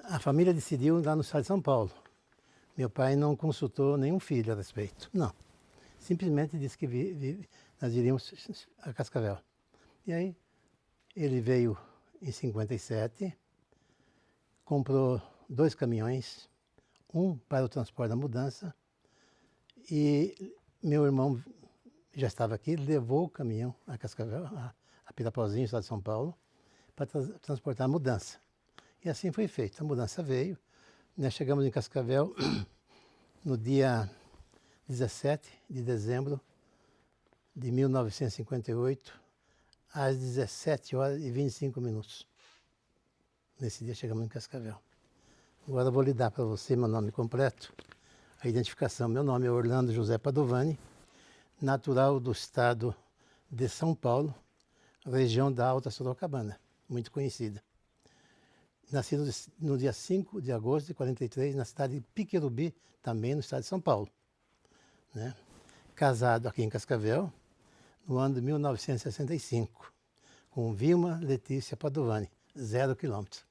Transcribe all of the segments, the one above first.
A família decidiu lá no estado de São Paulo. Meu pai não consultou nenhum filho a respeito. Não. Simplesmente disse que nós iríamos a Cascavel. E aí, ele veio em 57, comprou 2 caminhões, um para o transporte da mudança, e meu irmão já estava aqui, levou o caminhão a Cascavel, a Pirapozinho, estado de São Paulo, para transportar a mudança. E assim foi feito. A mudança veio. Nós chegamos em Cascavel no dia 17 de dezembro de 1958, às 17 horas e 25 minutos. Nesse dia chegamos em Cascavel. Agora eu vou lhe dar para você meu nome completo, a identificação. Meu nome é Orlando José Padovani, natural do estado de São Paulo, região da Alta Sorocabana, muito conhecida. Nasci no dia 5 de agosto de 43, na cidade de Piquerubi, também no estado de São Paulo. Né? Casado aqui em Cascavel, no ano de 1965, com Vilma Letícia Padovani, 0 quilômetro.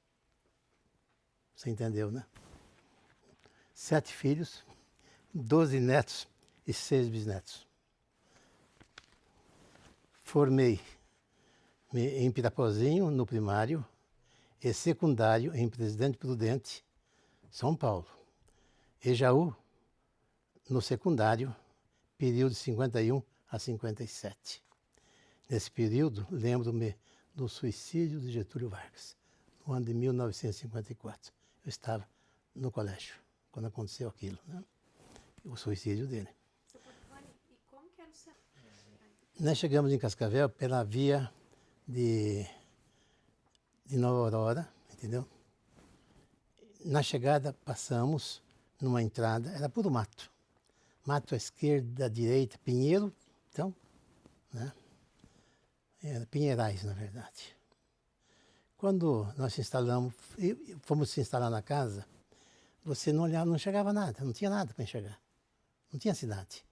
Você entendeu, né? 7 filhos, 12 netos e 6 bisnetos. Formei em Pirapozinho, no primário, e secundário em Presidente Prudente, São Paulo. E Jaú, no secundário, período de 51 a 57. Nesse período, lembro-me do suicídio de Getúlio Vargas, no ano de 1954. Eu estava no colégio, quando aconteceu aquilo, né? O suicídio dele. E como que era o seu... Nós chegamos em Cascavel pela via de Nova Aurora, entendeu? Na chegada, passamos numa entrada, era puro mato. Mato à esquerda, à direita, pinheiro, então, né? Era pinheirais, na verdade. Quando nós se instalamos, fomos se instalar na casa, você não olhava, não chegava nada, não tinha nada para enxergar. Não tinha cidade.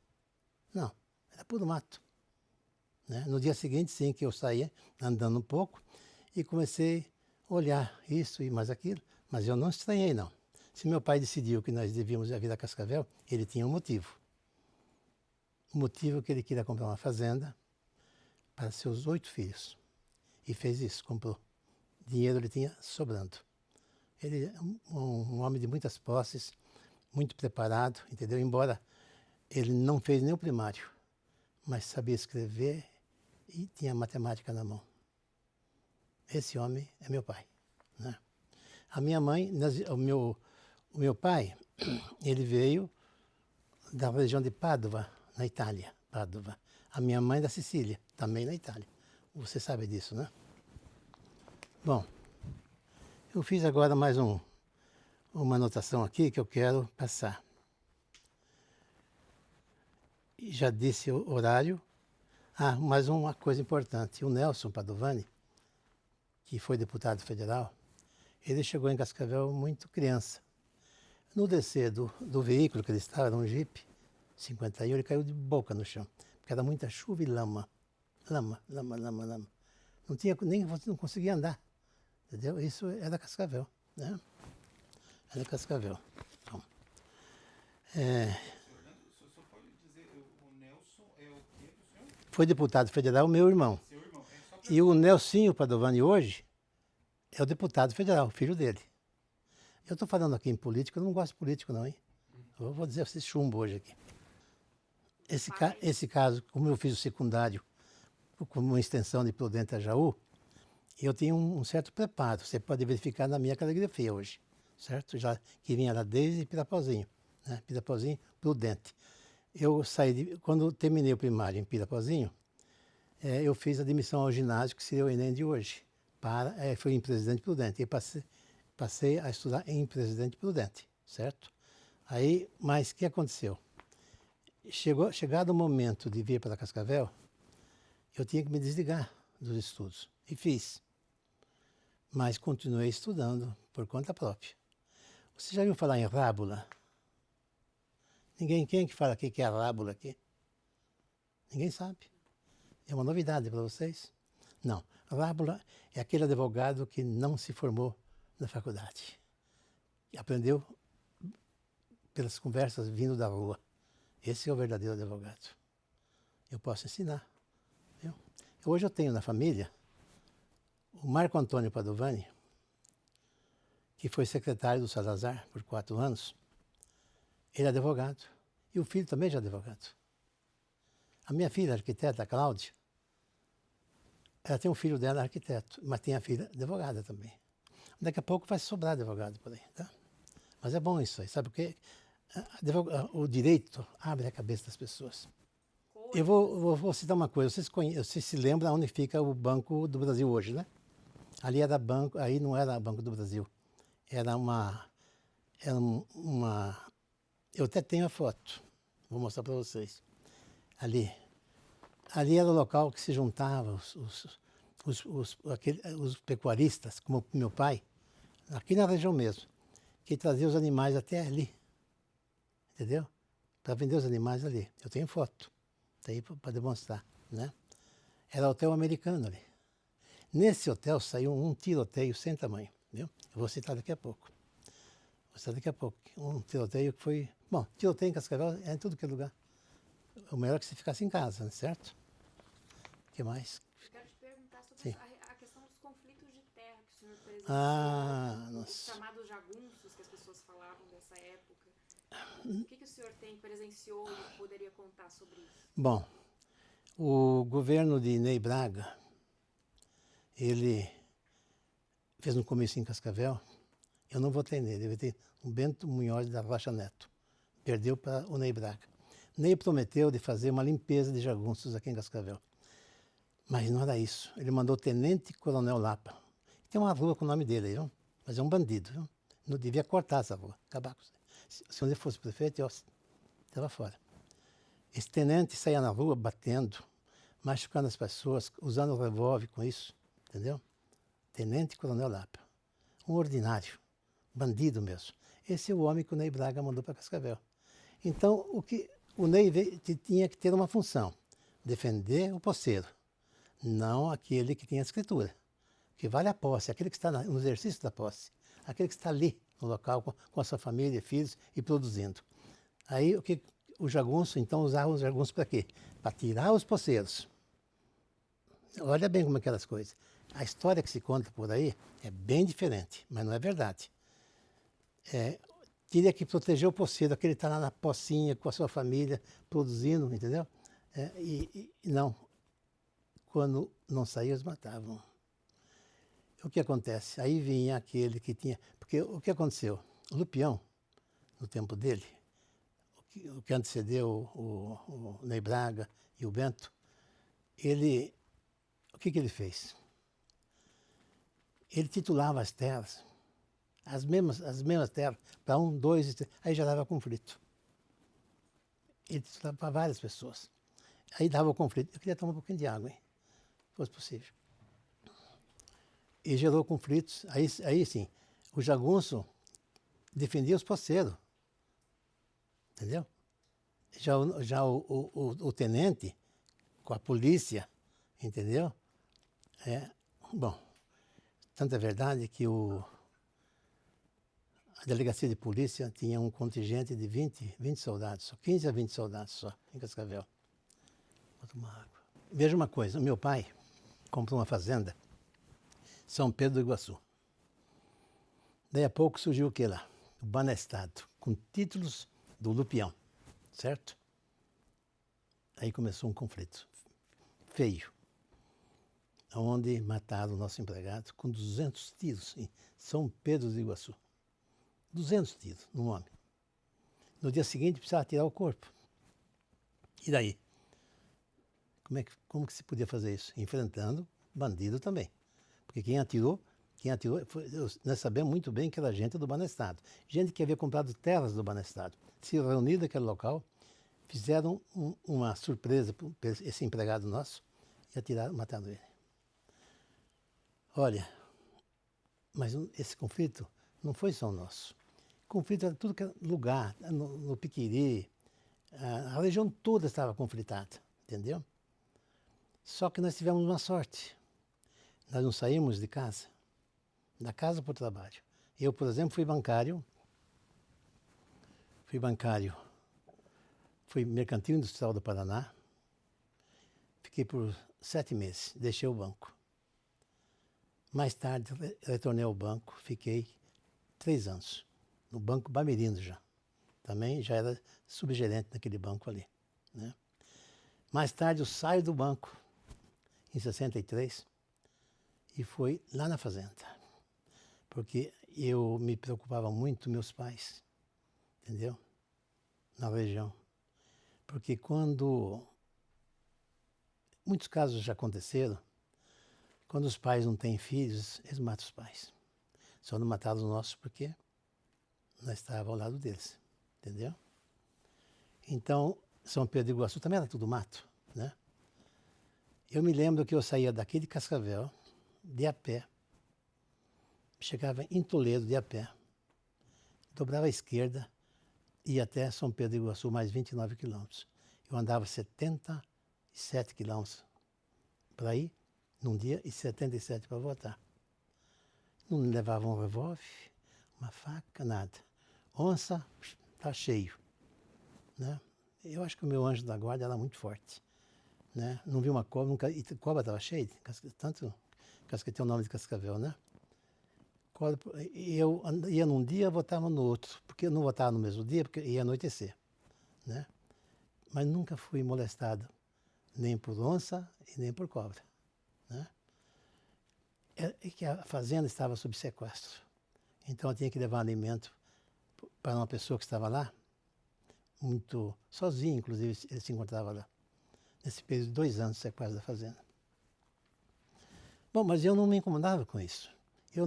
Não, era puro mato. Né? No dia seguinte, sim, que eu saía andando um pouco e comecei a olhar isso e mais aquilo, mas eu não estranhei, não. Se meu pai decidiu que nós devíamos vir a Cascavel, ele tinha um motivo. O motivo que ele queria comprar uma fazenda para seus 8 filhos. E fez isso, comprou. Dinheiro ele tinha sobrando. Ele é um homem de muitas posses, muito preparado, entendeu? Embora ele não fez nem o primário, mas sabia escrever e tinha matemática na mão. Esse homem é meu pai. Né? A minha mãe, o meu pai, ele veio da região de Pádua, na Itália. Pádua. A minha mãe da Sicília, também na Itália. Você sabe disso, né? Bom, eu fiz agora mais uma anotação aqui que eu quero passar. Já disse o horário. Ah, mais uma coisa importante. O Nelson Padovani, que foi deputado federal, ele chegou em Cascavel muito criança. No descer do veículo que ele estava, era um Jeep 51, ele caiu de boca no chão, porque era muita chuva e lama. Lama, lama, lama, lama. Não tinha, nem não conseguia andar. Entendeu? Isso era Cascavel. Né? Era Cascavel. Então, O senhor pode dizer, o Nelson é o quê do senhor? foi deputado federal meu irmão. Seu irmão. E o Nelsinho Padovani hoje é o deputado federal, filho dele. Eu estou falando aqui em política, eu não gosto de político não, hein? Eu vou dizer esse chumbo hoje aqui. Esse caso, como eu fiz o secundário como uma extensão de Prudente a Jaú, eu tinha um certo preparo. Você pode verificar na minha caligrafia hoje, certo? Já que vinha lá desde Pirapozinho, né? Pirapozinho, Prudente. Eu saí, quando terminei o primário em Pirapozinho, eu fiz admissão ao ginásio, que seria o Enem de hoje. Foi em Presidente Prudente. E passei a estudar em Presidente Prudente, certo? Aí, mas o que aconteceu? Chegado o momento de vir para Cascavel, eu tinha que me desligar dos estudos. E fiz. Mas continuei estudando por conta própria. Você já ouviu falar em rábula? Quem que fala aqui que é a rábula aqui? Ninguém sabe. É uma novidade para vocês? Não. Rábula é aquele advogado que não se formou na faculdade. Aprendeu pelas conversas vindo da rua. Esse é o verdadeiro advogado. Eu posso ensinar. Viu? Hoje eu tenho na família o Marco Antônio Padovani, que foi secretário do Salazar por 4 anos. Ele é advogado. E o filho também já é advogado. A minha filha, a arquiteta, a Cláudia, ela tem um filho dela arquiteto, mas tem a filha advogada também. Daqui a pouco vai sobrar advogado por aí, tá? Mas é bom isso aí, sabe por quê? O direito abre a cabeça das pessoas. Eu vou citar uma coisa, vocês se lembram onde fica o Banco do Brasil hoje, né? Ali era banco, aí não era Banco do Brasil. Era uma... Eu até tenho a foto, vou mostrar para vocês. Ali era o local que se juntavam os pecuaristas, como meu pai, aqui na região mesmo, que trazia os animais até ali, entendeu? Para vender os animais ali. Eu tenho foto, tá aí para demonstrar, né? Era o Hotel Americano ali. Nesse hotel saiu um tiroteio sem tamanho, viu? Eu vou citar daqui a pouco. Um tiroteio que foi... Bom, tiroteio em Cascavel é em tudo que é lugar. O melhor é que você ficasse em casa, né? Certo? O que mais? Eu quero te perguntar sobre Sim. a questão dos conflitos de terra que o senhor presenciou, os Nossa. chamados jagunços que as pessoas falavam dessa época. O que o senhor presenciou e poderia contar sobre isso? Bom, o governo de Ney Braga, ele fez um comício em Cascavel. Eu não votei nele, eu votei o Bento Munhoz da Rocha Neto. Perdeu para o Ney Braga. Ney prometeu de fazer uma limpeza de jagunços aqui em Cascavel. Mas não era isso. Ele mandou o Tenente Coronel Lapa. Tem uma rua com o nome dele aí, viu? Mas é um bandido, viu? Não devia cortar essa rua, acabar com isso. Se ele fosse prefeito, eu estava fora. Esse tenente saía na rua batendo, machucando as pessoas, usando revólver com isso, entendeu? Tenente Coronel Lapa. Um ordinário, bandido mesmo. Esse é o homem que o Ney Braga mandou para Cascavel. Então, o Ney tinha que ter uma função, defender o posseiro, não aquele que tem a escritura. Que vale a posse, aquele que está no exercício da posse, aquele que está ali no local com a sua família, filhos e produzindo. Aí o jagunço, então, usava os jagunços para quê? Para tirar os posseiros. Olha bem como é aquelas coisas. A história que se conta por aí é bem diferente, mas não é verdade. Teria que proteger o posseiro, aquele que está lá na pocinha com a sua família, produzindo, entendeu? E não. Quando não saía, eles matavam. O que acontece? Aí vinha aquele que tinha... Porque o que aconteceu? O Lupião, no tempo dele, o que antecedeu o Ney Braga e o Bento, o que ele fez? Ele titulava as terras, as mesmas terras, para 1, 2 e 3, aí já dava conflito. Ele titulava para várias pessoas. Aí dava o conflito. Eu queria tomar um pouquinho de água, hein? Se fosse possível. E gerou conflitos. Aí sim, o jagunço defendia os posseiros. Entendeu? Já o tenente, com a polícia, entendeu? Bom, tanto é verdade que a delegacia de polícia tinha um contingente de 20 soldados, só 15 a 20 soldados só, em Cascavel. Vou tomar água. Veja uma coisa, o meu pai comprou uma fazenda São Pedro do Iguaçu. Daí a pouco surgiu o que lá? O Banestado, com títulos do Lupião, certo? Aí começou um conflito feio, onde mataram o nosso empregado com 200 tiros em São Pedro do Iguaçu. 200 tiros no homem. No dia seguinte precisava tirar o corpo. E daí? Como que se podia fazer isso? Enfrentando bandido também. Porque quem atirou, nós sabemos muito bem que era gente do Banestado. Gente que havia comprado terras do Banestado. Se reuniram naquele local, fizeram uma surpresa para esse empregado nosso e atiraram, mataram ele. Olha, mas esse conflito não foi só o nosso. O conflito era tudo que era lugar, no Piquiri, a região toda estava conflitada, entendeu? Só que nós tivemos uma sorte. Nós não saímos de casa, da casa para o trabalho. Eu, por exemplo, fui bancário fui bancário, fui mercantil industrial do Paraná, fiquei por 7 meses, deixei o banco. Mais tarde, retornei ao banco, fiquei 3 anos, no Banco Bamerindo já. Também já era subgerente naquele banco ali, né? Mais tarde eu saio do banco, em 63, e fui lá na fazenda. Porque eu me preocupava muito meus pais, entendeu? Na região. Porque muitos casos já aconteceram, quando os pais não têm filhos, eles matam os pais. Só não mataram os nossos porque nós estávamos ao lado deles, entendeu? Então, São Pedro de Iguaçu também era tudo mato, né? Eu me lembro que eu saía daqui de Cascavel, de a pé, chegava em Toledo de a pé, dobrava à esquerda, ia até São Pedro de Iguaçu, mais 29 quilômetros. Eu andava 77 quilômetros para ir num dia e 77 para voltar. Não levava um revólver, uma faca, nada. Onça, tá cheio, né? Eu acho que o meu anjo da guarda era muito forte, né? Não vi uma cobra, nunca, e cobra estava cheia, tanto Cascavel tem o nome de Cascavel, né? Eu ia num dia, voltava no outro, porque eu não voltava no mesmo dia, porque ia anoitecer, né? Mas nunca fui molestado, nem por onça e nem por cobra, né? É que a fazenda estava sob sequestro, então eu tinha que levar alimento para uma pessoa que estava lá, muito sozinho, inclusive ele se encontrava lá, nesse período de 2 anos de sequestro da fazenda. Bom, mas eu não me incomodava com isso. Eu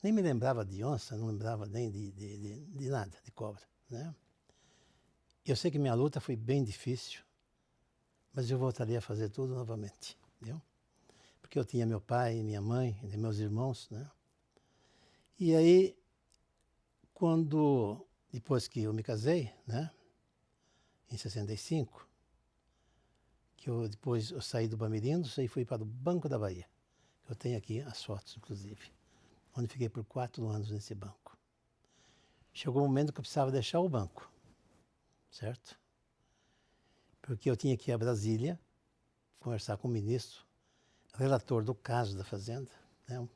nem me lembrava de onça, não lembrava nem de nada, de cobra, né? Eu sei que minha luta foi bem difícil, mas eu voltaria a fazer tudo novamente, entendeu? Porque eu tinha meu pai, minha mãe, meus irmãos, né? E aí, depois que eu me casei, né? Em 65, depois eu saí do Bamerindos e fui para o Banco da Bahia. Eu tenho aqui as fotos, inclusive, onde fiquei por 4 anos nesse banco. Chegou o momento que eu precisava deixar o banco, certo? Porque eu tinha que ir a Brasília, conversar com o ministro, relator do caso da fazenda, né?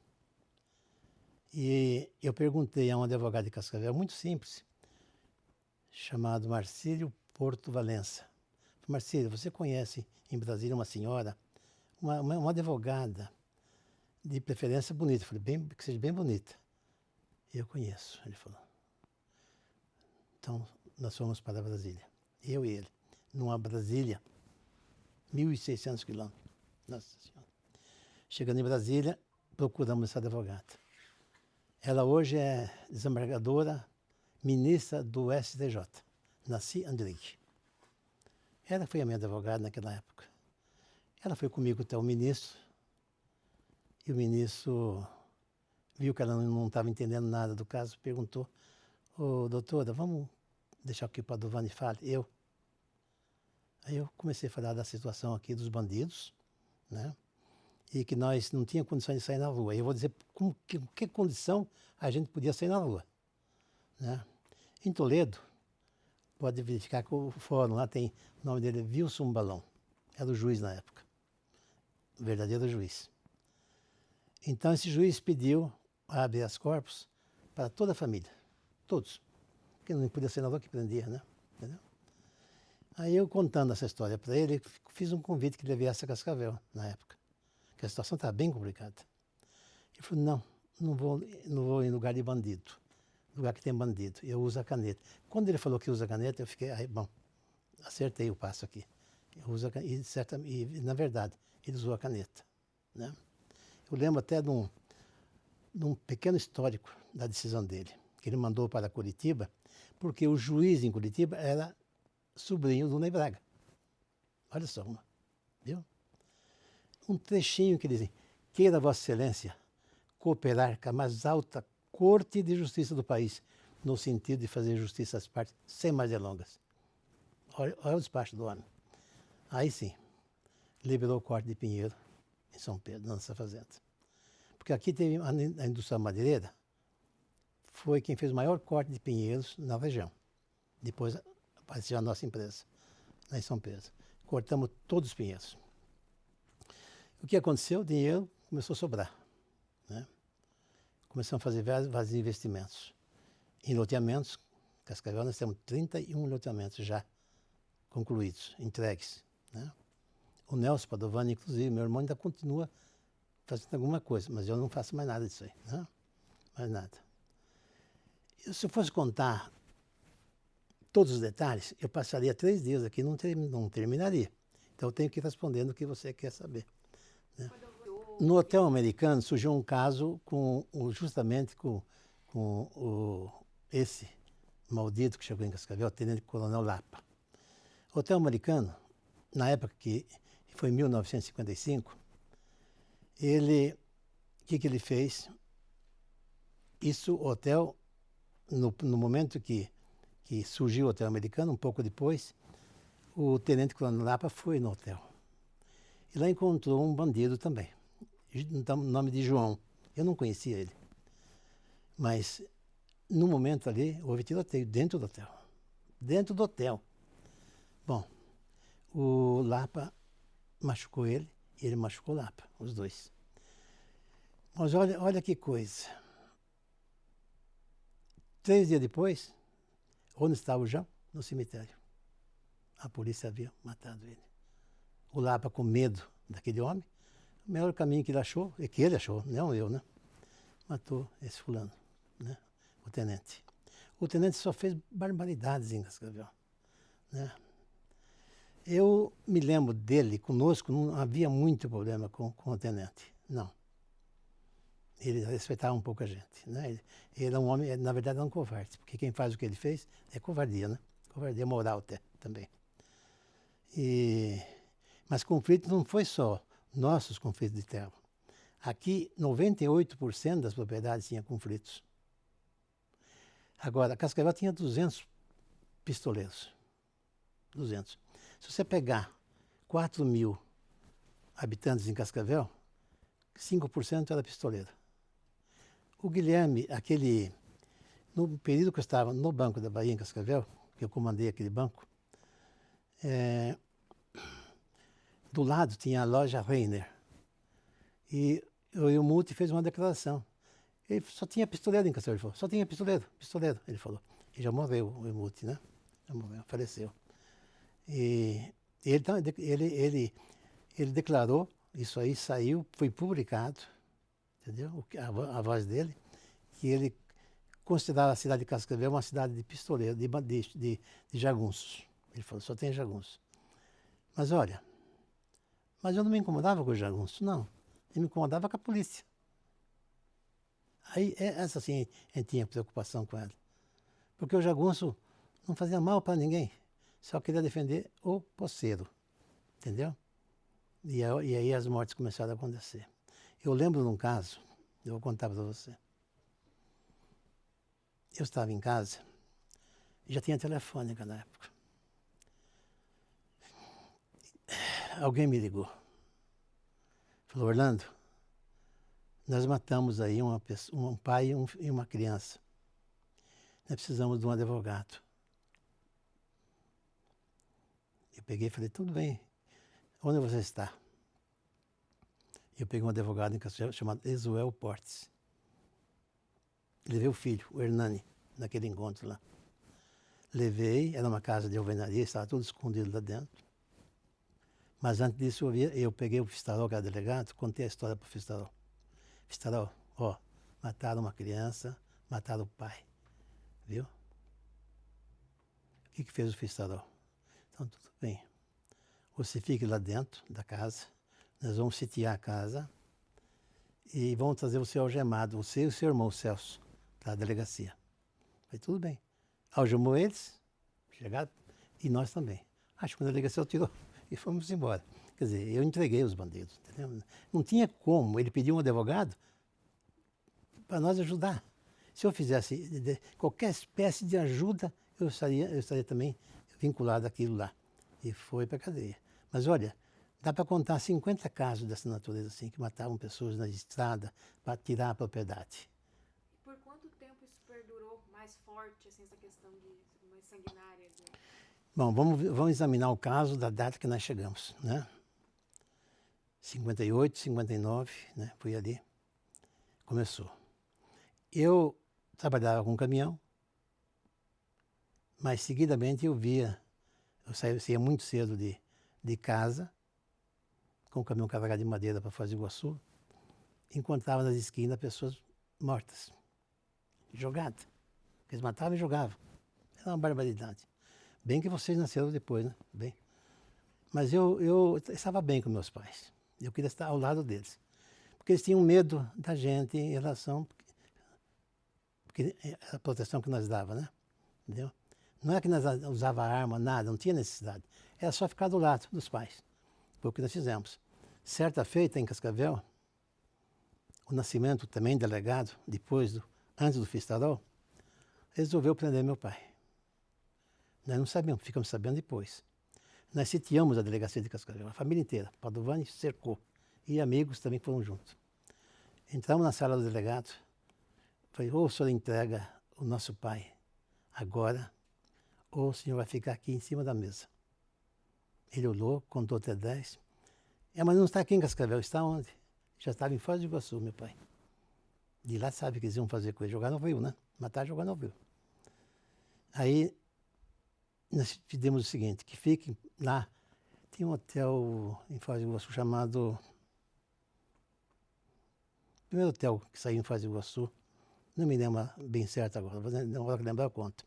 E eu perguntei a um advogado de Cascavel, muito simples, chamado Marcílio Porto Valença. Marcílio, você conhece em Brasília uma senhora, uma advogada, de preferência bonita? Eu falei, que seja bem bonita. Eu conheço, ele falou. Então, nós fomos para Brasília, eu e ele, numa Brasília, 1.600 quilômetros. Nossa Senhora. Chegando em Brasília, procuramos essa advogada. Ela hoje é desembargadora, ministra do STJ, Nasci Andrighi. Ela foi a minha advogada naquela época. Ela foi comigo até o ministro, e o ministro viu que ela não estava entendendo nada do caso, perguntou, ô doutora, vamos deixar que o Padovani fale? Aí eu comecei a falar da situação aqui dos bandidos, né? E que nós não tínhamos condições de sair na rua. E eu vou dizer com que condição a gente podia sair na rua, né? Em Toledo, pode verificar que o fórum lá tem, o nome dele é Wilson Balão. Era o juiz na época, o verdadeiro juiz. Então esse juiz pediu habeas corpus para toda a família, todos. Porque não podia ser na rua que prendia, né? Entendeu? Aí eu contando essa história para ele, fiz um convite que ele viesse a Cascavel na época, que a situação estava bem complicada. Ele falou, não vou em lugar de bandido, lugar que tem bandido, eu uso a caneta. Quando ele falou que usa a caneta, eu fiquei, bom, acertei o passo aqui. Eu uso e na verdade, ele usou a caneta, né? Eu lembro até de um pequeno histórico da decisão dele, que ele mandou para Curitiba, porque o juiz em Curitiba era sobrinho do Ney Braga. Olha só, viu? Um trechinho que dizem, queira Vossa Excelência cooperar com a mais alta Corte de Justiça do país, no sentido de fazer justiça às partes, sem mais delongas. Olha o despacho do homem. Aí sim, liberou o corte de Pinheiro em São Pedro, na nossa fazenda. Porque aqui teve a indústria madeireira, foi quem fez o maior corte de pinheiros na região, Depois apareceu a nossa empresa, lá em São Pedro. Cortamos todos os pinheiros. O que aconteceu? O dinheiro começou a sobrar, né? Começamos a fazer vários investimentos. Em loteamentos, Cascavel, nós temos 31 loteamentos já concluídos, entregues, né? O Nelson Padovani, inclusive, meu irmão ainda continua fazendo alguma coisa, mas eu não faço mais nada disso aí, né? Mais nada. Se eu fosse contar todos os detalhes, eu passaria 3 dias aqui e não terminaria. Então eu tenho que ir respondendo o que você quer saber, né? No hotel americano surgiu um caso justamente com esse maldito que chegou em Cascavel, o Tenente Coronel Lapa. O hotel americano, na época que foi em 1955, o que ele fez? Isso, o hotel, no momento que surgiu o hotel americano, um pouco depois, o Tenente Coronel Lapa foi no hotel. E lá encontrou um bandido também, no nome de João. Eu não conhecia ele. Mas, no momento ali, houve tiroteio dentro do hotel. Dentro do hotel. Bom, o Lapa machucou ele e ele machucou o Lapa, os dois. Mas olha que coisa. 3 dias depois, onde estava o João? No cemitério. A polícia havia matado ele. O Lapa, com medo daquele homem, o melhor caminho que ele achou, é que ele achou, não eu, né? Matou esse fulano, né? O tenente. O tenente só fez barbaridades em Cascavel, né? Eu me lembro dele, conosco, não havia muito problema com o tenente, não. Ele respeitava um pouco a gente, né? Ele é um homem, na verdade, é um covarde, porque quem faz o que ele fez é covardia, né? Covardia moral até, também. Mas conflitos não foi só nossos conflitos de terra. Aqui, 98% das propriedades tinham conflitos. Agora, Cascavel tinha 200 pistoleiros. 200. Se você pegar 4.000 habitantes em Cascavel, 5% era pistoleiro. O Guilherme, no período que eu estava no Banco da Bahia, em Cascavel, que eu comandei aquele banco, do lado tinha a loja Reiner. E o Multi fez uma declaração. Ele só tinha pistoleiro em Cascavel, ele falou. Só tinha pistoleiro, ele falou. E já morreu o Multi, né? Já morreu, faleceu. E ele declarou, isso aí saiu, foi publicado, entendeu? A voz dele, que ele considerava a cidade de Cascavel uma cidade de pistoleiro, de jagunços. Ele falou, só tem jagunços. Mas olha, eu não me incomodava com os jagunços, não. Eu me incomodava com a polícia. Aí, essa sim, a gente tinha preocupação com ela. Porque o jagunço não fazia mal para ninguém, só queria defender o poceiro, entendeu? E aí as mortes começaram a acontecer. Eu lembro de um caso, eu vou contar para você. Eu estava em casa, já tinha telefone naquela época. Alguém me ligou. Falou, Orlando, nós matamos aí um pai e uma criança. Nós precisamos de um advogado. Eu peguei e falei, tudo bem, onde você está? Eu peguei um advogado em Cascavel chamado Esuel Portes. Levei o filho, o Hernani, naquele encontro lá. Levei, era uma casa de alvenaria, estava tudo escondido lá dentro. Mas antes disso, eu peguei o Fistarol, que era delegado, contei a história para o Fistarol. Fistarol, ó, mataram uma criança, mataram o pai, viu? O que fez o Fistarol? Então, tudo bem. Você fique lá dentro da casa, nós vamos sitiar a casa e vamos trazer você algemado, você e o seu irmão Celso, para a delegacia. Falei, tudo bem. Algemou eles, chegaram, e nós também. Acho que a delegacia tirou e fomos embora. Quer dizer, eu entreguei os bandidos, entendeu? Não tinha como, ele pediu um advogado para nós ajudar. Se eu fizesse qualquer espécie de ajuda, eu estaria também vinculado àquilo lá. E foi para a cadeia. Mas olha, dá para contar 50 casos dessa natureza assim, que matavam pessoas na estrada para tirar a propriedade. E por quanto tempo isso perdurou mais forte, assim, essa questão de mais mais sanguinária? Bom, vamos examinar o caso da data que nós chegamos, né? 58, 59, né? Foi ali, começou. Eu trabalhava com caminhão, mas seguidamente eu saía muito cedo de casa, com o caminhão carregado de madeira para Foz do Iguaçu, encontrava nas esquinas pessoas mortas, jogadas. Eles matavam e jogavam. Era uma barbaridade. Bem que vocês nasceram depois, né? Bem. Mas eu estava bem com meus pais. Eu queria estar ao lado deles. Porque eles tinham medo da gente em relação... Porque a proteção que nós dava, né? Entendeu? Não é que nós usava arma, nada, não tinha necessidade. Era só ficar do lado dos pais. Foi o que nós fizemos. Certa feita, em Cascavel, o Nascimento, também delegado, antes do Fistarol, resolveu prender meu pai. Nós não sabíamos, ficamos sabendo depois. Nós sitiamos a delegacia de Cascavel, a família inteira. Padovani cercou. E amigos também foram juntos. Entramos na sala do delegado. Falei, ou o senhor entrega o nosso pai agora, ou o senhor vai ficar aqui em cima da mesa. Ele olhou, contou até 10. Mas não está aqui em Cascavel, está onde? Já estava em Foz do Iguaçu, meu pai. De lá sabe o que eles iam fazer com ele, jogar no rio, né? Matar, jogar no rio. Aí nós fizemos o seguinte, que fique lá, tinha um hotel em Foz do Iguaçu chamado... O primeiro hotel que saiu em Foz do Iguaçu, não me lembro bem certo agora, não vou lembrar o quanto,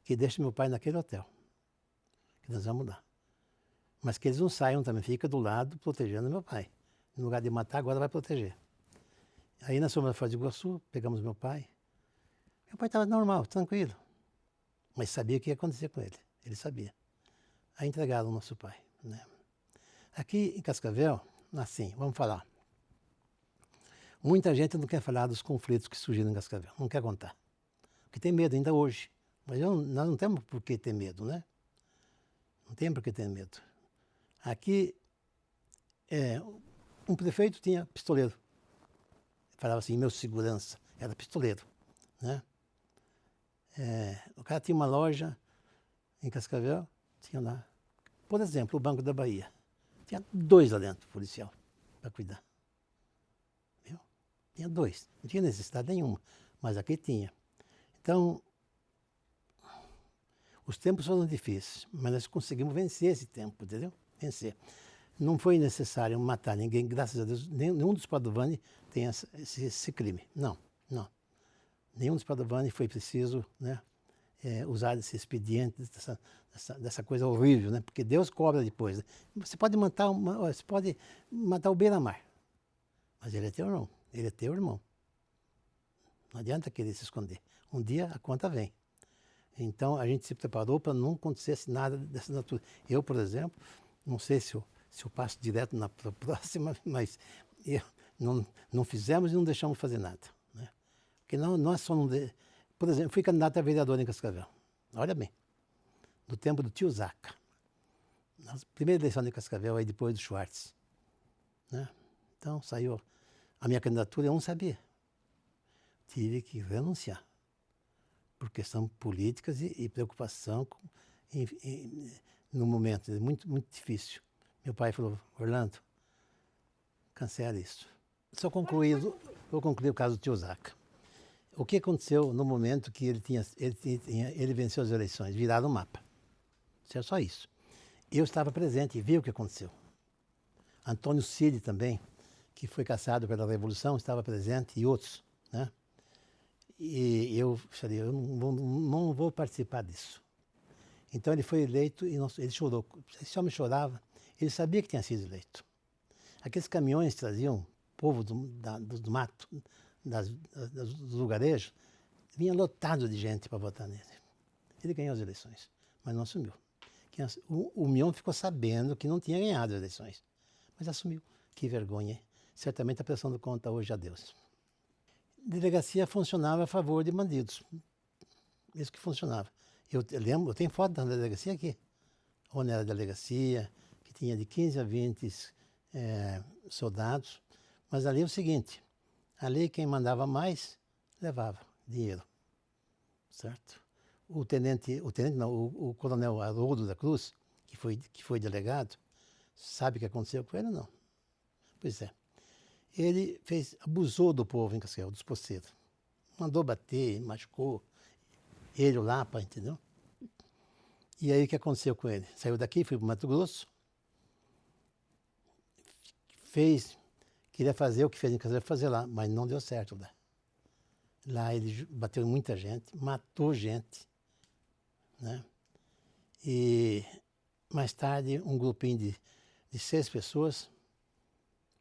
que deixa meu pai naquele hotel, que nós vamos lá. Mas que eles não saiam também, fica do lado protegendo meu pai. No lugar de matar, agora vai proteger. Aí nós fomos na Foz do Iguaçu, pegamos meu pai. Meu pai estava normal, tranquilo. Mas sabia o que ia acontecer com ele. Ele sabia. Aí entregaram o nosso pai, né? Aqui em Cascavel, assim, vamos falar. Muita gente não quer falar dos conflitos que surgiram em Cascavel, não quer contar. Porque tem medo ainda hoje. Mas nós não temos por que ter medo, né? Não tem por que ter medo. Aqui, um prefeito tinha pistoleiro. Falava assim, meu segurança, era pistoleiro, né? O cara tinha uma loja em Cascavel, tinha lá, por exemplo, o Banco da Bahia. Tinha 2 lá dentro, policial, para cuidar. Viu? Tinha 2, não tinha necessidade nenhuma, mas aqui tinha. Então, os tempos foram difíceis, mas nós conseguimos vencer esse tempo, entendeu? Vencer. Não foi necessário matar ninguém, graças a Deus, nenhum dos Padovani tem esse crime. Não, não. Nenhum dos Padovani foi preciso, né, usar esse expediente, dessa coisa horrível, né? Porque Deus cobra depois. Né? Você pode matar o Beira-Mar, mas ele é teu irmão. Ele é teu irmão. Não adianta querer se esconder. Um dia a conta vem. Então a gente se preparou para não acontecesse nada dessa natureza. Eu, por exemplo, não sei se eu passo direto na próxima, mas não fizemos e não deixamos fazer nada. Né? Porque nós somos... Por exemplo, fui candidato a vereador em Cascavel. Olha bem, no tempo do tio Zaca. Na primeira eleição de Cascavel, aí depois do Schwartz. Né? Então saiu a minha candidatura, eu não sabia. Tive que renunciar. Por questão políticas e preocupação no momento, muito, muito difícil. Meu pai falou, Orlando, cancela isso. Só vou concluir o caso do tio Zaca. O que aconteceu no momento que ele venceu as eleições? Viraram o mapa. Isso é só isso. Eu estava presente e vi o que aconteceu. Antônio Cid também, que foi caçado pela Revolução, estava presente, e outros, né? E eu falei, eu não vou participar disso. Então ele foi eleito e ele chorou. Esse homem chorava, ele sabia que tinha sido eleito. Aqueles caminhões traziam povo do mato, dos lugarejos, vinha lotado de gente para votar nele. Ele ganhou as eleições, mas não assumiu. O Mion ficou sabendo que não tinha ganhado as eleições, mas assumiu. Que vergonha, hein? Certamente a pressão conta hoje a Deus. A delegacia funcionava a favor de bandidos. Isso que funcionava. Eu lembro, eu tenho foto da delegacia aqui. Onde era a delegacia, que tinha de 15 a 20 soldados. Mas ali é o seguinte, ali quem mandava mais, levava dinheiro. Certo? o tenente não, o coronel Haroldo da Cruz, que foi delegado, sabe o que aconteceu com ele? Não. Pois é. Ele abusou do povo em Cascavel, dos poceiros. Mandou bater, machucou ele, o Lapa, entendeu? E aí o que aconteceu com ele? Saiu daqui, foi para o Mato Grosso, queria fazer o que fez em Cascavel, fazer lá, mas não deu certo lá. Lá ele bateu em muita gente, matou gente, né? E mais tarde um grupinho de 6 pessoas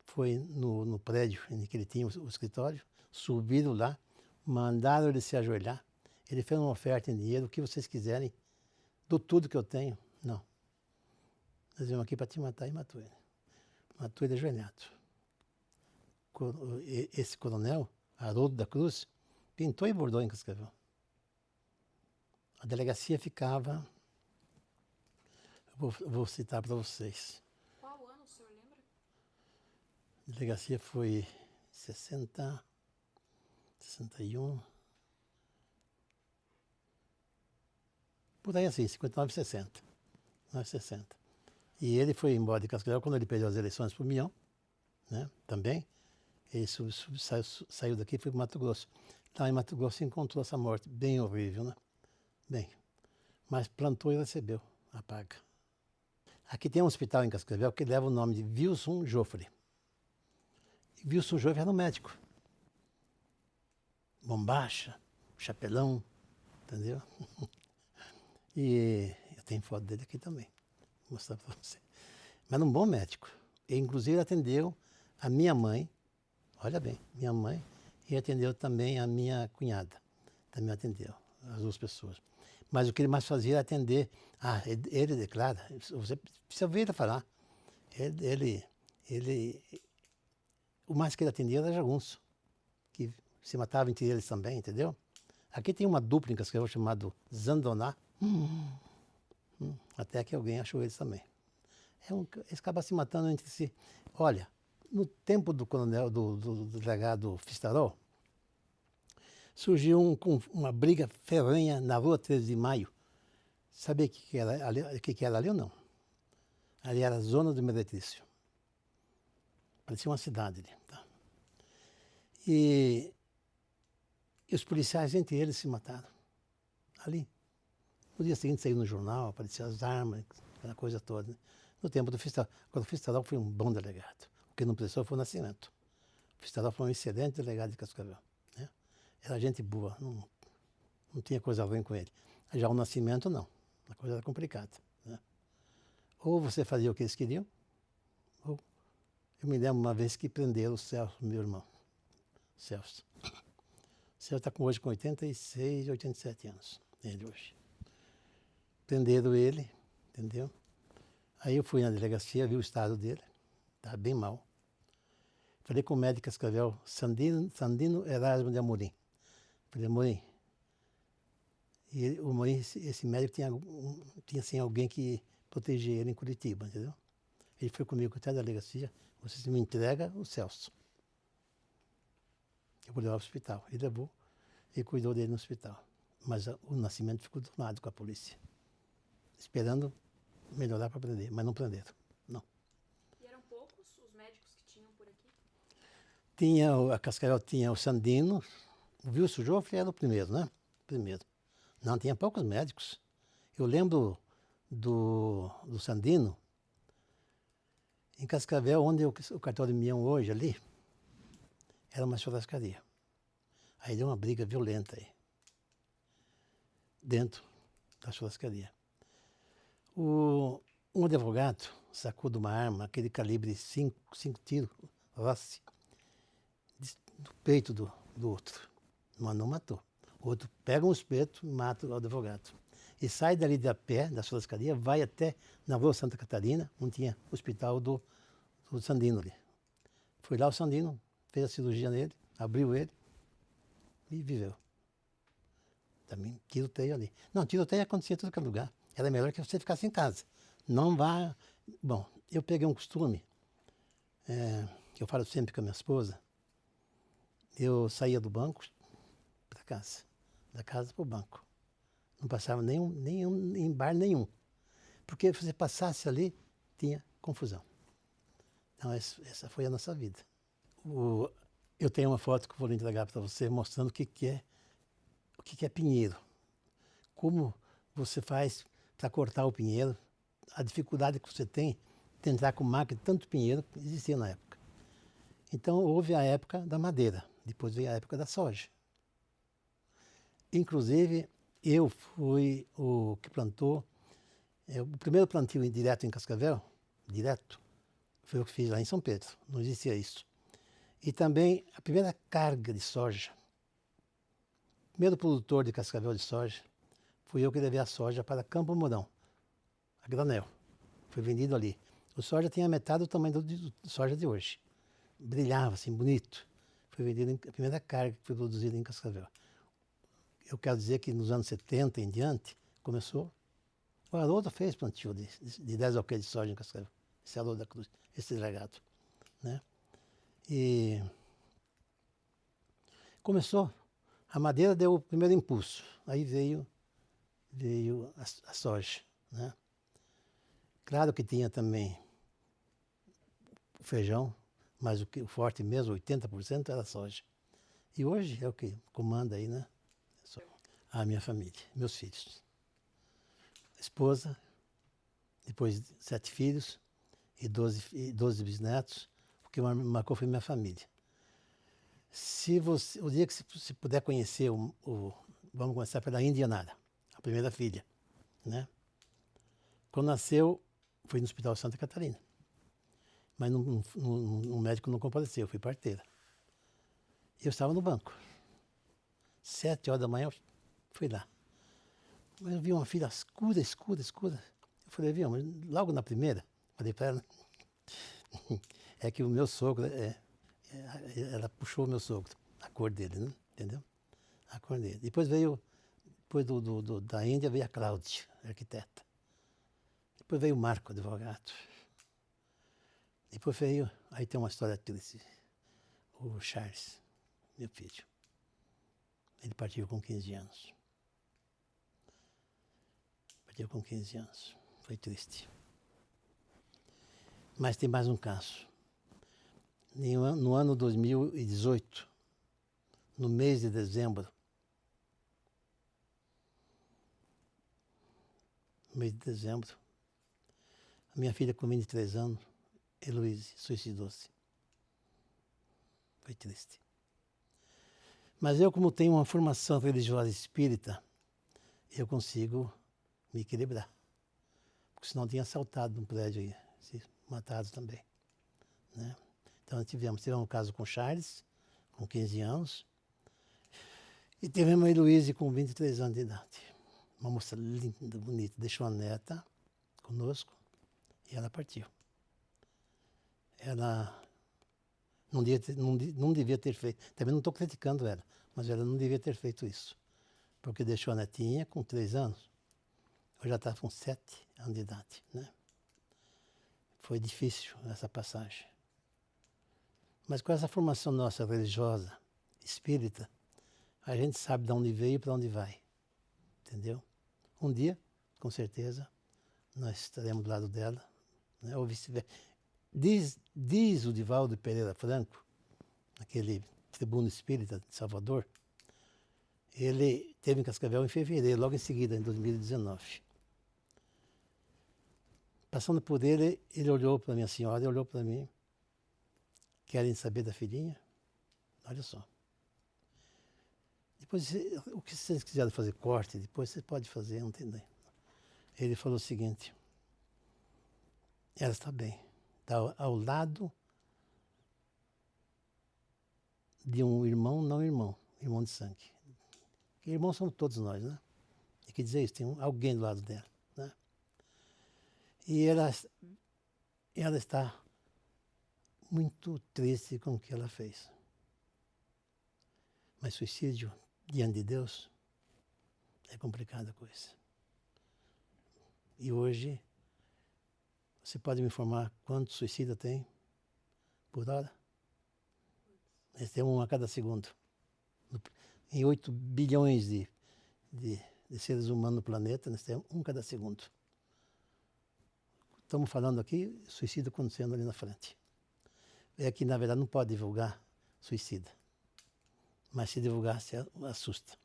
foi no prédio em que ele tinha o escritório, subiram lá, mandaram ele se ajoelhar. Ele fez uma oferta em dinheiro, o que vocês quiserem, dou tudo que eu tenho. Não. Nós viemos aqui para te matar, e matou ele. Matou ele ajoelhado. Esse coronel, Haroldo da Cruz, pintou e bordou em Cascavel. A delegacia ficava, vou citar para vocês. Qual ano o senhor lembra? A delegacia foi 60, 61, por aí assim, 59, 60. 60. E ele foi embora de Cascavel quando ele perdeu as eleições para o Mião, né, também. Ele saiu daqui e foi para Mato Grosso. Lá em Mato Grosso encontrou essa morte, bem horrível, né? Bem, mas plantou e recebeu a paga. Aqui tem um hospital em Cascavel que leva o nome de Wilson Joffre. Wilson Joffre era um médico. Bombacha, chapelão, entendeu? E eu tenho foto dele aqui também, vou mostrar para você. Mas um bom médico. E, inclusive, atendeu a minha mãe, olha bem, minha mãe, e atendeu também a minha cunhada. Também atendeu, as 2 pessoas. Mas o que ele mais fazia era atender. Ele declara, você precisa ver ele falar. O mais que ele atendia era jagunço, que se matava entre eles também, entendeu? Aqui tem uma dupla em Cascavel chamada Zandoná. Até que alguém achou eles também. Eles acabam se matando entre si. Olha, no tempo do coronel, do delegado Fistarol, surgiu uma briga ferrenha na rua 13 de Maio. Sabia o que era ali ou não? Ali era a zona do Meretrício. Parecia uma cidade ali. Tá? E os policiais, entre eles, se mataram. Ali. No dia seguinte saiu no jornal, apareciam as armas, aquela coisa toda. Né? No tempo do Fistarol. Agora, o Fistarol foi um bom delegado. O que não precisou foi o Nascimento. O Fistarol foi um excelente delegado de Cascavel. Né? Era gente boa, não tinha coisa ruim com ele. Já o Nascimento, não. A coisa era complicada. Né? Ou você fazia o que eles queriam, ou... Eu me lembro uma vez que prenderam o Celso, meu irmão. Celso. O Celso está hoje com 86, 87 anos. Ele hoje. Prenderam ele, entendeu? Aí eu fui na delegacia, vi o estado dele. Estava bem mal. Falei com o médico Cascavel, Sandino Erasmo de Amorim. Falei, Amorim. E o Amorim, esse médico tinha assim, alguém que protegia ele em Curitiba, entendeu? Ele foi comigo até a delegacia. Você me entrega o Celso. Eu vou levar ao hospital. Ele levou e cuidou dele no hospital. Mas o Nascimento ficou do lado com a polícia. Esperando melhorar para prender, mas não prenderam. Não. E eram poucos os médicos que tinham por aqui? A Cascavel tinha o Sandino, o Wilson Joffre era o primeiro, né? Primeiro. Não, tinha poucos médicos. Eu lembro do Sandino, em Cascavel, onde o cartório Mião hoje, ali, era uma churrascaria. Aí deu uma briga violenta aí, dentro da churrascaria. Um advogado sacou de uma arma, aquele calibre 5 tiros, Rossi, do peito do outro, mas não matou. O outro pega um espeto e mata o advogado. E sai dali de a pé, da churrascaria, vai até na rua Santa Catarina, onde tinha o hospital do Sandino ali. Foi lá o Sandino, fez a cirurgia nele, abriu ele e viveu. Também tiroteio ali. Não, tiroteio acontecia em todo aquele lugar. Era melhor que você ficasse em casa. Não vá... Bom, eu peguei um costume, que eu falo sempre com a minha esposa, eu saía do banco para casa, da casa para o banco. Não passava nenhum em bar nenhum. Porque se você passasse ali, tinha confusão. Então, essa foi a nossa vida. Eu tenho uma foto que eu vou entregar para você mostrando o que é pinheiro. Como você faz para cortar o pinheiro, a dificuldade que você tem de entrar com máquina, tanto pinheiro que existia na época. Então, houve a época da madeira, depois veio a época da soja. Inclusive, eu fui o que plantou, o primeiro plantio direto em Cascavel, direto, foi o que fiz lá em São Pedro, não existia isso. E também a primeira carga de soja, o primeiro produtor de Cascavel de soja, fui eu que levei a soja para Campo Mourão, a granel. Foi vendido ali. O soja tinha metade do tamanho do soja de hoje. Brilhava assim, bonito. Foi vendido a primeira carga que foi produzida em Cascavel. Eu quero dizer que nos anos 70 em diante, começou. O Haroldo fez plantio de 10 alqueires de soja em Cascavel. Esse Haroldo da Cruz, esse delegado. Né? E começou. A madeira deu o primeiro impulso. Aí veio a soja. Né? Claro que tinha também o feijão, mas o forte mesmo, 80% era soja. E hoje é o que comanda aí, né? A minha família, meus filhos. Esposa, depois 7 filhos e 12 bisnetos. O que me marcou foi minha família. O dia que você puder conhecer vamos começar pela Indianara, a primeira filha, né? Quando nasceu, fui no Hospital Santa Catarina. Mas o médico não compareceu, eu fui parteira. Eu estava no banco. 7 horas da manhã, eu fui lá. Mas eu vi uma filha escura. Eu falei, viu, mas logo na primeira, falei para ela, é que o meu sogro, ela puxou o meu sogro, a cor dele, né? Entendeu? A cor dele. Depois da Índia, veio a Cláudia, arquiteta. Depois veio o Marco, advogado. Depois veio, aí tem uma história triste, o Charles, meu filho. Ele partiu com 15 anos. Partiu com 15 anos. Foi triste. Mas tem mais um caso. No ano 2018, no mês de dezembro, a minha filha com 23 anos, Heloíse, suicidou-se. Foi triste. Mas eu, como tenho uma formação religiosa espírita, eu consigo me equilibrar. Porque senão tinha assaltado um prédio aí, se matado também. Né? Então tivemos um caso com Charles, com 15 anos, e tivemos a Heloíse com 23 anos de idade. Uma moça linda, bonita, deixou a neta conosco e ela partiu. Ela não devia ter feito, também não estou criticando ela, mas ela não devia ter feito isso. Porque deixou a netinha com 3 anos, eu já estava com 7 anos de idade. Né? Foi difícil essa passagem. Mas com essa formação nossa religiosa, espírita, a gente sabe de onde veio e para onde vai. Entendeu? Um dia, com certeza, nós estaremos do lado dela, né? Ou vice-versa. Diz o Divaldo Pereira Franco, aquele tribuno espírita de Salvador, ele esteve em Cascavel em fevereiro, logo em seguida, em 2019. Passando por ele olhou para minha senhora e olhou para mim. Querem saber da filhinha? Olha só. Depois, o que vocês quiserem fazer corte, depois você pode fazer, não tem. Ele falou o seguinte, ela está bem, está ao lado de um irmão, não irmão de sangue. Porque irmãos somos todos nós, né? E quer dizer isso, tem alguém do lado dela. Né? E ela está muito triste com o que ela fez. Mas suicídio diante de Deus é complicada coisa. E hoje, você pode me informar quanto suicida tem por hora? Tem um a cada segundo. Em 8 bilhões de de seres humanos no planeta, nós temos um cada segundo. Estamos falando aqui, suicídio acontecendo ali na frente. É que, na verdade, não pode divulgar suicida. Mas se divulgasse, assusta.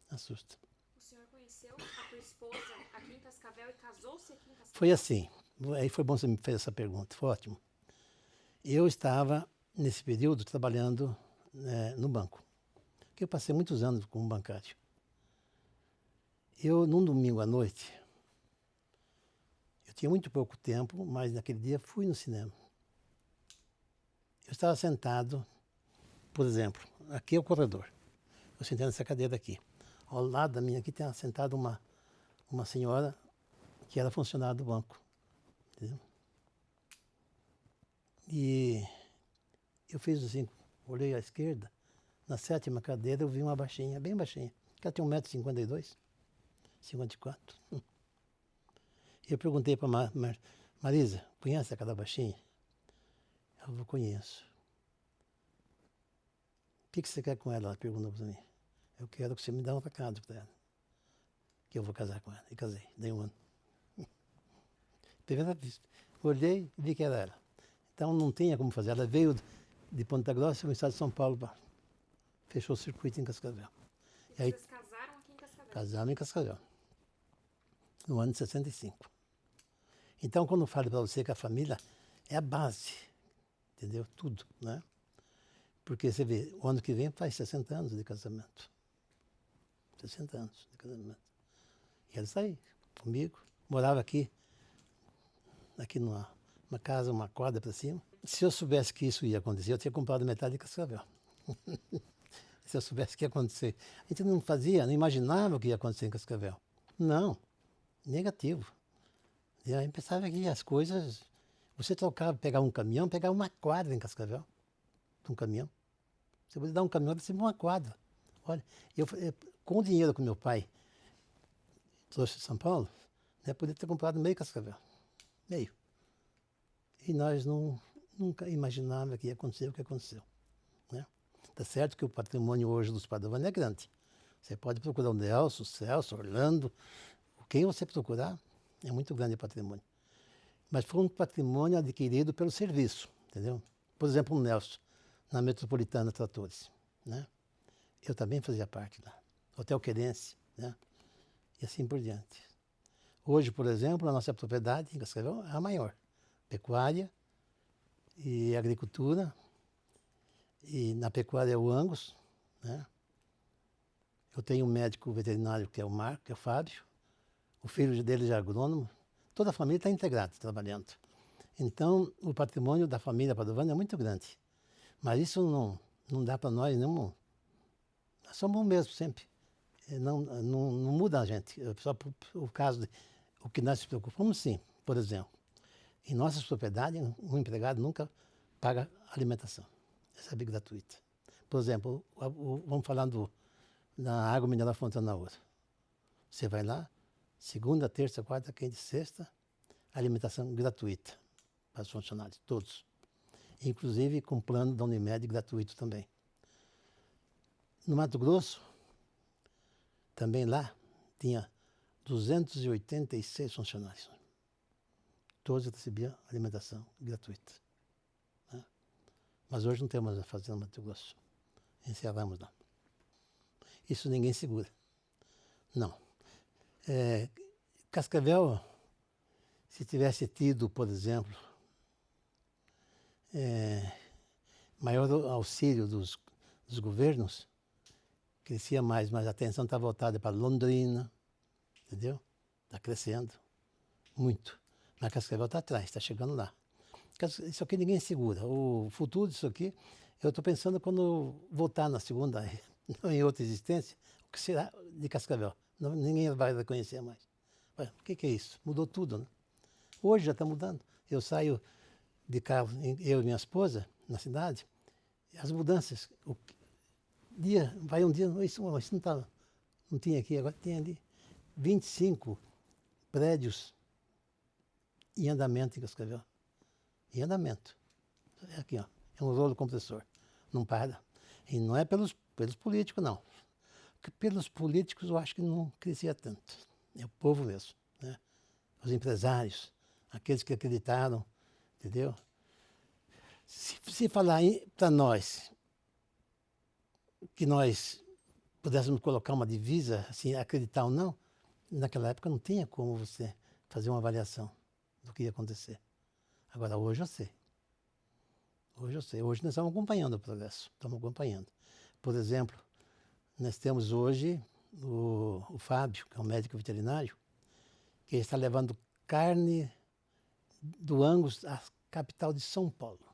Assusta. O senhor conheceu a tua esposa aqui em Cascavel e casou-se aqui em Cascavel? Foi assim. Aí foi bom você me fez essa pergunta. Foi ótimo. Eu estava, nesse período, trabalhando no banco. Porque eu passei muitos anos como bancário. Eu, num domingo à noite, eu tinha muito pouco tempo, mas naquele dia fui no cinema. Eu estava sentado, por exemplo, aqui é o corredor. Eu sentei nessa cadeira aqui. Ao lado da minha aqui tem sentada uma senhora que era funcionária do banco. Entendeu? E eu fiz assim, olhei à esquerda, na 7ª cadeira eu vi uma baixinha, bem baixinha, que ela tinha 1,52 m, 54. Eu perguntei para Marisa, conhece aquela baixinha? Ela falou, conheço. O que você quer com ela? Ela perguntou para mim. Eu quero que você me dê um recado para ela, que eu vou casar com ela. E casei, dei um ano. Primeira vez. Olhei e vi que era ela. Então não tinha como fazer. Ela veio de Ponta Grossa, no estado de São Paulo, fechou o circuito em Cascavel. E aí, vocês casaram aqui em Cascavel? Casamos em Cascavel, no ano de 65. Então, quando eu falo para você que a família é a base, entendeu? Tudo, né? Porque você vê, o ano que vem faz 60 anos de casamento. 60 anos de casamento. E ela saiu comigo, morava aqui numa casa, uma quadra para cima. Se eu soubesse que isso ia acontecer, eu tinha comprado metade de Cascavel. Se eu soubesse que ia acontecer. A gente não fazia, não imaginava o que ia acontecer em Cascavel. Não, negativo. E aí pensava que as coisas... Você trocava, pegava um caminhão, pegava uma quadra em Cascavel. Um caminhão. Você podia dar um caminhão para cima de uma quadra. Olha, eu com o dinheiro que meu pai trouxe de São Paulo, né, podia ter comprado meio Cascavel. Meio. E nós nunca imaginávamos que ia acontecer o que aconteceu. Né? Tá certo que o patrimônio hoje dos Padovani é grande. Você pode procurar o Nelson, o Celso, Orlando, quem você procurar, é muito grande o patrimônio. Mas foi um patrimônio adquirido pelo serviço, entendeu? Por exemplo, o Nelson, na Metropolitana Tratores, né? Eu também fazia parte lá. Hotel Querência, né? E assim por diante. Hoje, por exemplo, a nossa propriedade em Cascavel é a maior. Pecuária e agricultura. E na pecuária é o Angus, né? Eu tenho um médico veterinário que é o Marco, que é o Fábio. O filho dele já é agrônomo. Toda a família está integrada, trabalhando. Então, o patrimônio da família Padovani é muito grande. Mas isso não dá para nós nenhum. Nós somos bons mesmo, sempre. Não muda a gente. Só o caso de o que nós nos preocupamos, sim. Por exemplo, em nossas propriedades, um empregado nunca paga alimentação. Essa é gratuita. Por exemplo, vamos falar da água mineral Fontana Ouro. Você vai lá, segunda, terça, quarta, quinta e sexta, alimentação gratuita para os funcionários, todos. Inclusive com plano da Unimed gratuito também. No Mato Grosso, também lá, tinha 286 funcionários. Todos recebiam alimentação gratuita. Né? Mas hoje não temos a fazenda no Mato Grosso. Encerramos lá. Isso ninguém segura. Não. Cascavel, se tivesse tido, por exemplo, maior auxílio dos governos, crescia mais, mas a atenção está voltada para Londrina, entendeu? Está crescendo muito. Mas Cascavel está atrás, está chegando lá. Isso aqui ninguém segura. O futuro disso aqui, eu estou pensando quando voltar na segunda, em outra existência, o que será de Cascavel? Ninguém vai reconhecer mais. Ué, o que é isso? Mudou tudo, né? Hoje já está mudando. Eu saio de carro, eu e minha esposa, na cidade, as mudanças. Vai um dia, isso não tinha aqui, agora tem ali 25 prédios em andamento em Cascavel. Em andamento. É aqui, ó. É um rolo compressor. Não para. E não é pelos políticos, não. pelos políticos eu acho que não crescia tanto. É o povo mesmo, né? Os empresários, aqueles que acreditaram, entendeu? Se falar para nós que nós pudéssemos colocar uma divisa, assim, acreditar ou não, naquela época não tinha como você fazer uma avaliação do que ia acontecer. Agora, hoje eu sei. Hoje eu sei. Hoje nós estamos acompanhando o progresso. Estamos acompanhando. Por exemplo, nós temos hoje o Fábio, que é um médico veterinário, que está levando carne do Angus à capital de São Paulo,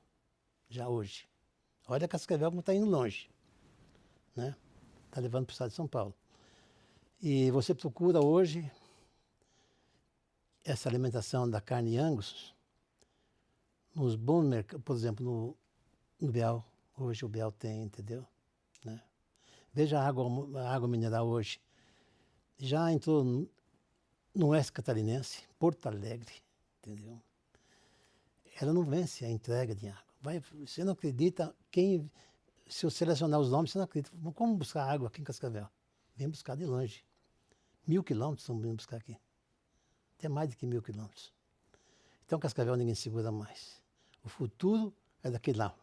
já hoje. Olha Cascavel como está indo longe, né? Está levando para o estado de São Paulo. E você procura hoje essa alimentação da carne Angus nos bons mercados, por exemplo, no Bial. Hoje o Bial tem, entendeu? Né? Veja a água mineral hoje. Já entrou no Oeste Catarinense, Porto Alegre, entendeu? Ela não vence a entrega de água. Você não acredita, se eu selecionar os nomes, você não acredita. Como buscar água aqui em Cascavel? Vem buscar de longe. 1.000 quilômetros estão vindo buscar aqui. Até mais do que 1.000 quilômetros. Então Cascavel ninguém segura mais. O futuro é daquele lá.